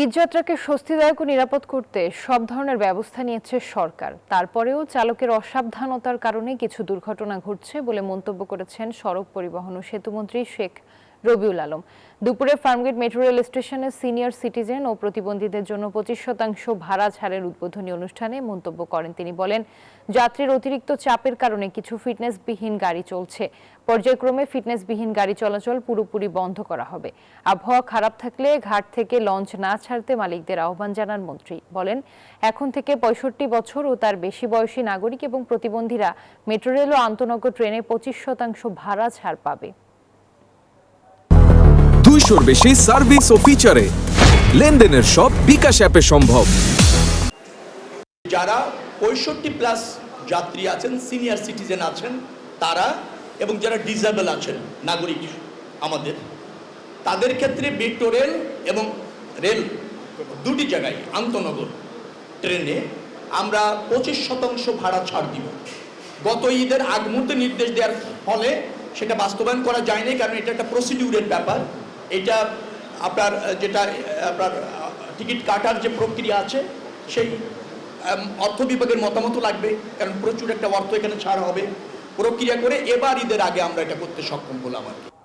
ঈদযাত্রাকে স্বস্তিদায়ক ও নিরাপদ করতে সব ধরনের ব্যবস্থা নিয়েছে সরকার। তারপরেও চালকের অসাবধানতার কারণে কিছু দুর্ঘটনা ঘটছে বলে মন্তব্য করেছেন সড়ক পরিবহন ও সেতুমন্ত্রী শেখ রবিউল আলম। দুপুরে ফার্মগেট মেট্রো রেল স্টেশনে সিনিয়র সিটিজেন ও প্রতিবন্ধীদের জন্য 25% ভাড়া ছাড়ের উদ্বোধনী অনুষ্ঠানে মন্তব্য করেন তিনি। বলেন, যাত্রীর অতিরিক্ত চাপের কারণে কিছু ফিটনেসবিহীন গাড়ি চলছে। পর্যায়ক্রমে ফিটনেসবিহীন গাড়ি চলাচল পুরোপুরি বন্ধ করা হবে। আবহাওয়া খারাপ থাকলে ঘাট থেকে লঞ্চ না ছাড়তে মালিকদের আহ্বান জানান মন্ত্রী। বলেন, এখন থেকে 65 বছর ও তার বেশি বয়সী নাগরিক এবং প্রতিবন্ধীরা মেট্রো রেল ও আন্তনগর ট্রেনে 25% ভাড়া ছাড় পাবে। 200-র বেশি সার্ভিস ও ফিচারে লেনদেনের সব বিকাশ অ্যাপে সম্ভব। যারা 65+ যাত্রী আছেন, সিনিয়র সিটিজেন আছেন তারা, এবং যারা ডিসেবল আছেন নাগরিক আমাদের, তাদের ক্ষেত্রে মেট্রো রেল এবং রেল দুটি জায়গায় আন্তনগর ট্রেনে আমরা 25% ভাড়া ছাড় দিব। গত ঈদের আগ মুহূর্তে নির্দেশ দেওয়ার ফলে সেটা বাস্তবায়ন করা যায়নি, কারণ এটা একটা প্রসিডিউরের ব্যাপার। এটা আপনার যেটা আপনার টিকিট কাটার যে প্রক্রিয়া আছে সেই অর্থ বিভাগের মতামত লাগবে, কারণ প্রচুর একটা অর্থ এখানে ছাড় হবে। প্রক্রিয়া করে এবার ঈদের আগে আমরা এটা করতে সক্ষম হলাম আর কি।